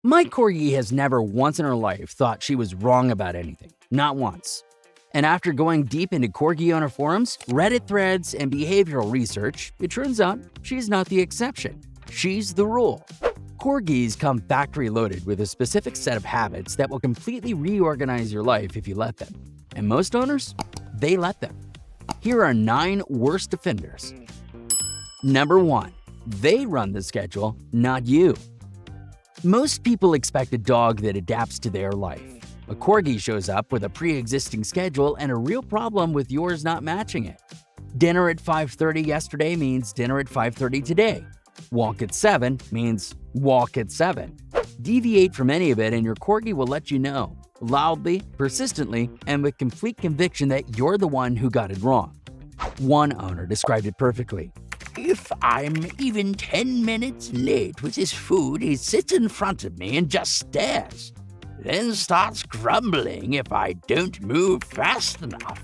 My Corgi has never once in her life thought she was wrong about anything. Not once. And after going deep into Corgi owner forums, Reddit threads, and behavioral research, it turns out she's not the exception. She's the rule. Corgis come factory loaded with a specific set of habits that will completely reorganize your life if you let them. And most owners, they let them. Here are 9 worst offenders. Number 1. They run the schedule, not you. Most people expect a dog that adapts to their life. A Corgi shows up with a pre-existing schedule and a real problem with yours not matching it. Dinner at 5:30 yesterday means dinner at 5:30 today. Walk at 7 means walk at 7. Deviate from any of it and your Corgi will let you know, loudly, persistently, and with complete conviction that you're the one who got it wrong. One owner described it perfectly. If I'm even 10 minutes late with his food, he sits in front of me and just stares. Then starts grumbling if I don't move fast enough.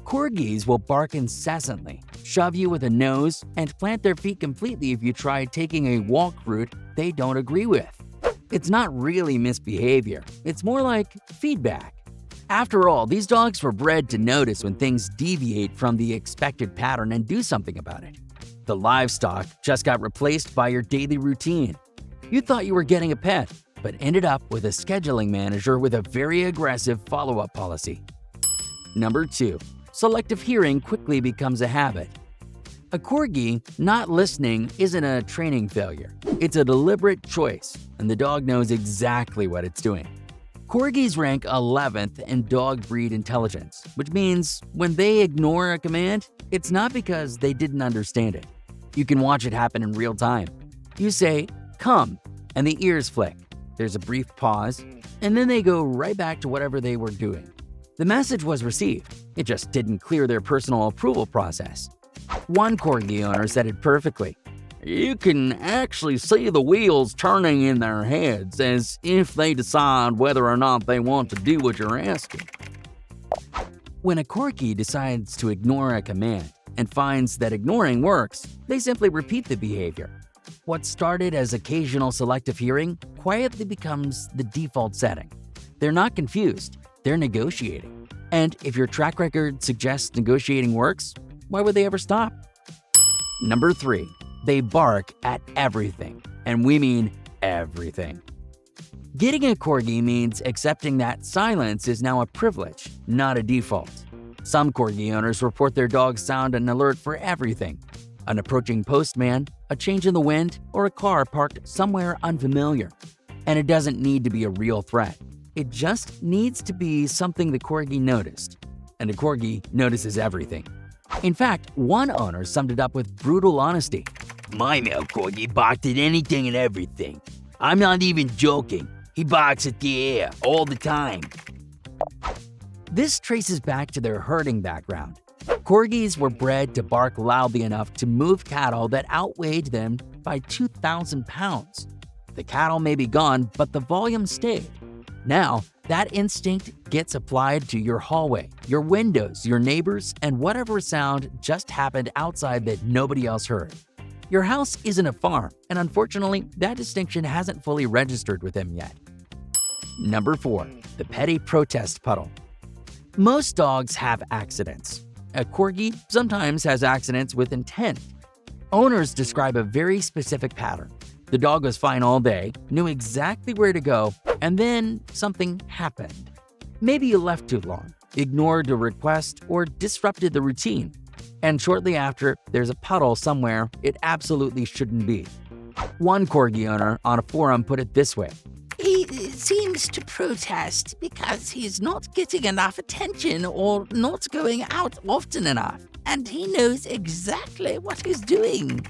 Corgis will bark incessantly, shove you with a nose, and plant their feet completely if you try taking a walk route they don't agree with. It's not really misbehavior, it's more like feedback. After all, these dogs were bred to notice when things deviate from the expected pattern and do something about it. The livestock just got replaced by your daily routine. You thought you were getting a pet, but ended up with a scheduling manager with a very aggressive follow-up policy. Number 2. Selective hearing quickly becomes a habit. A Corgi not listening isn't a training failure. It's a deliberate choice, and the dog knows exactly what it's doing. Corgis rank 11th in dog breed intelligence, which means when they ignore a command, it's not because they didn't understand it. You can watch it happen in real time. You say, "Come," and the ears flick. There's a brief pause, and then they go right back to whatever they were doing. The message was received, it just didn't clear their personal approval process. One Corgi owner said it perfectly. You can actually see the wheels turning in their heads as if they decide whether or not they want to do what you're asking. When a Corgi decides to ignore a command and finds that ignoring works, they simply repeat the behavior. What started as occasional selective hearing quietly becomes the default setting. They're not confused, they're negotiating. And if your track record suggests negotiating works, why would they ever stop? Number 3. They bark at everything, and we mean everything. Getting a Corgi means accepting that silence is now a privilege, not a default. Some Corgi owners report their dogs sound an alert for everything. An approaching postman, a change in the wind, or a car parked somewhere unfamiliar. And it doesn't need to be a real threat. It just needs to be something the Corgi noticed. And a Corgi notices everything. In fact, one owner summed it up with brutal honesty. My male Corgi barked at anything and everything. I'm not even joking. He barks at the air all the time. This traces back to their herding background. Corgis were bred to bark loudly enough to move cattle that outweighed them by 2,000 pounds. The cattle may be gone, but the volume stayed. Now, that instinct gets applied to your hallway, your windows, your neighbors, and whatever sound just happened outside that nobody else heard. Your house isn't a farm, and unfortunately, that distinction hasn't fully registered with them yet. Number 4. The petty protest puddle. Most dogs have accidents. A Corgi sometimes has accidents with intent. Owners describe a very specific pattern. The dog was fine all day, knew exactly where to go, and then something happened. Maybe you left too long, ignored a request, or disrupted the routine. And shortly after, there's a puddle somewhere it absolutely shouldn't be. One Corgi owner on a forum put it this way. He seems to protest because he's not getting enough attention or not going out often enough, and he knows exactly what he's doing.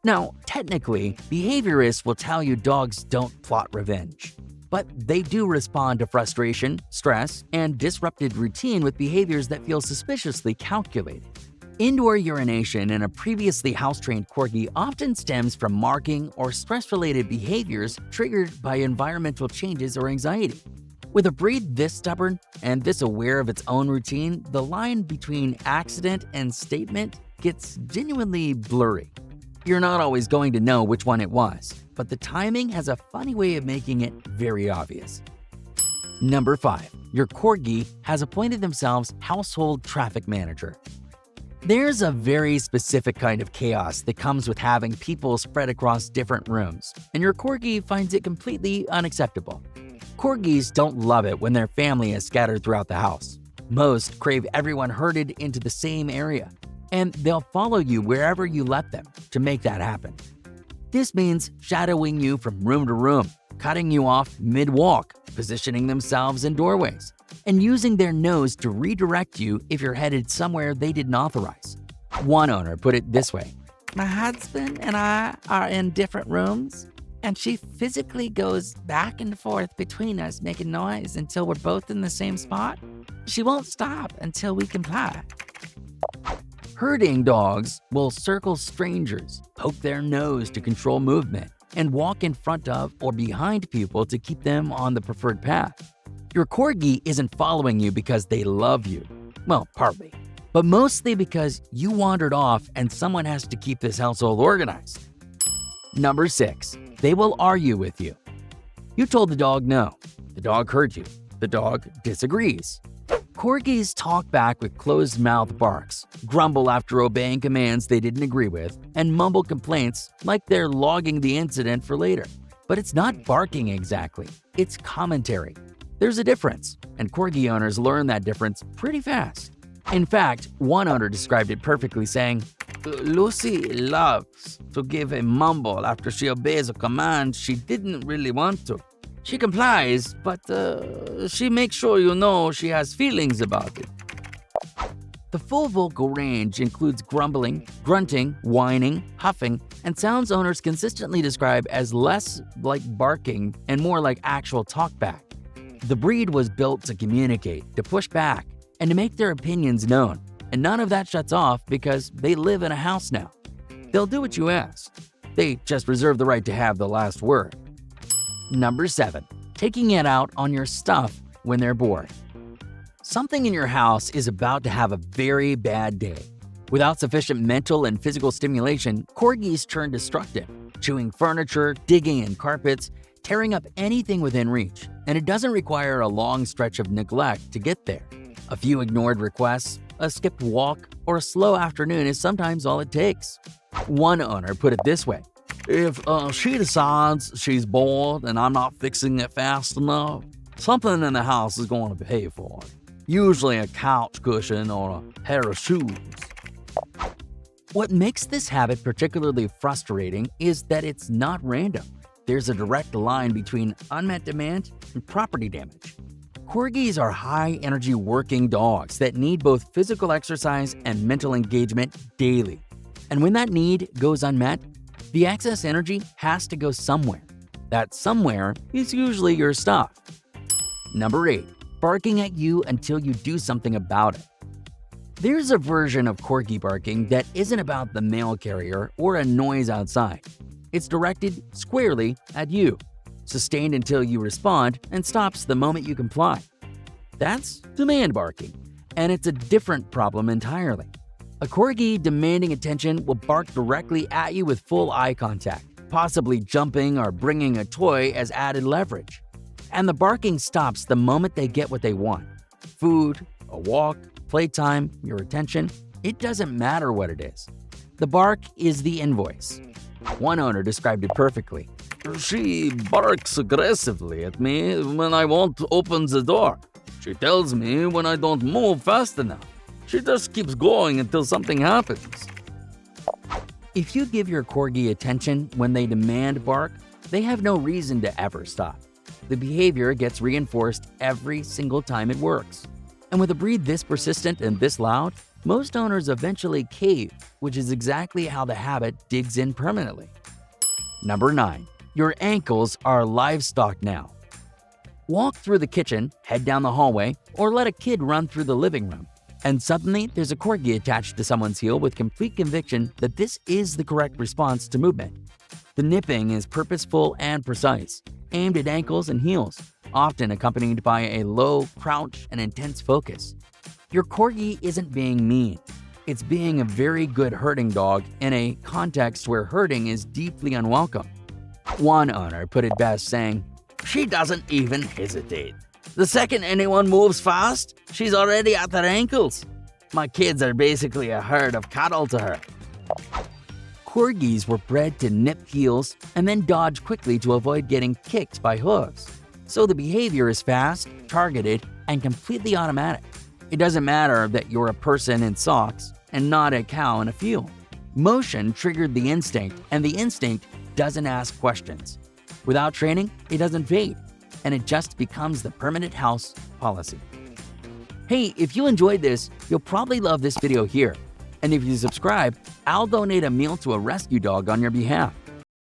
Now, technically, behaviorists will tell you dogs don't plot revenge. But they do respond to frustration, stress, and disrupted routine with behaviors that feel suspiciously calculated. Indoor urination in a previously house-trained Corgi often stems from marking or stress-related behaviors triggered by environmental changes or anxiety. With a breed this stubborn and this aware of its own routine, the line between accident and statement gets genuinely blurry. You're not always going to know which one it was, but the timing has a funny way of making it very obvious. Number 5. Your Corgi has appointed themselves household traffic manager. There's a very specific kind of chaos that comes with having people spread across different rooms, and your Corgi finds it completely unacceptable. Corgis don't love it when their family is scattered throughout the house. Most crave everyone herded into the same area, and they'll follow you wherever you let them to make that happen. This means shadowing you from room to room, cutting you off mid-walk, positioning themselves in doorways, and using their nose to redirect you if you're headed somewhere they didn't authorize. One owner put it this way: "My husband and I are in different rooms, and she physically goes back and forth between us making noise until we're both in the same spot. She won't stop until we comply." Herding dogs will circle strangers, poke their nose to control movement, and walk in front of or behind people to keep them on the preferred path. Your Corgi isn't following you because they love you. Well, partly. But mostly because you wandered off and someone has to keep this household organized. Number 6. They will argue with you. You told the dog no. The dog heard you. The dog disagrees. Corgis talk back with closed-mouth barks, grumble after obeying commands they didn't agree with, and mumble complaints like they're logging the incident for later. But it's not barking exactly, it's commentary. There's a difference, and Corgi owners learn that difference pretty fast. In fact, one owner described it perfectly, saying, "Lucy loves to give a mumble after she obeys a command she didn't really want to. She complies, but she makes sure you know she has feelings about it." The full vocal range includes grumbling, grunting, whining, huffing, and sounds owners consistently describe as less like barking and more like actual talkback. The breed was built to communicate, to push back, and to make their opinions known, and none of that shuts off because they live in a house now. They'll do what you ask. They just reserve the right to have the last word. Number 7. Taking it out on your stuff when they're bored. Something in your house is about to have a very bad day. Without sufficient mental and physical stimulation, Corgis turn destructive, chewing furniture, digging in carpets, tearing up anything within reach, and it doesn't require a long stretch of neglect to get there. A few ignored requests, a skipped walk, or a slow afternoon is sometimes all it takes. One owner put it this way: "If she decides she's bored and I'm not fixing it fast enough, something in the house is going to pay for it. Usually a couch cushion or a pair of shoes." What makes this habit particularly frustrating is that it's not random. There's a direct line between unmet demand and property damage. Corgis are high-energy working dogs that need both physical exercise and mental engagement daily. And when that need goes unmet, the excess energy has to go somewhere. That somewhere is usually your stuff. Number 8. Barking at you until you do something about it. There's a version of Corgi barking that isn't about the mail carrier or a noise outside. It's directed squarely at you, sustained until you respond, and stops the moment you comply. That's demand barking, and it's a different problem entirely. A Corgi demanding attention will bark directly at you with full eye contact, possibly jumping or bringing a toy as added leverage. And the barking stops the moment they get what they want. Food, a walk, playtime, your attention, it doesn't matter what it is. The bark is the invoice. One owner described it perfectly: "She barks aggressively at me when I won't open the door. She tells me when I don't move fast enough. She just keeps going until something happens." If you give your Corgi attention when they demand bark, they have no reason to ever stop. The behavior gets reinforced every single time it works. And with a breed this persistent and this loud, most owners eventually cave, which is exactly how the habit digs in permanently. Number 9. Your ankles are livestock now. Walk through the kitchen, head down the hallway, or let a kid run through the living room, and suddenly there's a Corgi attached to someone's heel with complete conviction that this is the correct response to movement. The nipping is purposeful and precise, aimed at ankles and heels, often accompanied by a low crouch and intense focus. Your Corgi isn't being mean. It's being a very good herding dog in a context where herding is deeply unwelcome. One owner put it best saying, She doesn't even hesitate. The second anyone moves fast, she's already at their ankles. My kids are basically a herd of cattle to her. Corgis were bred to nip heels and then dodge quickly to avoid getting kicked by hooves. So the behavior is fast, targeted, and completely automatic. It doesn't matter that you're a person in socks and not a cow in a field. Motion triggered the instinct, and the instinct doesn't ask questions. Without training, it doesn't fade, and it just becomes the permanent house policy. Hey, if you enjoyed this, you'll probably love this video here. And if you subscribe, I'll donate a meal to a rescue dog on your behalf.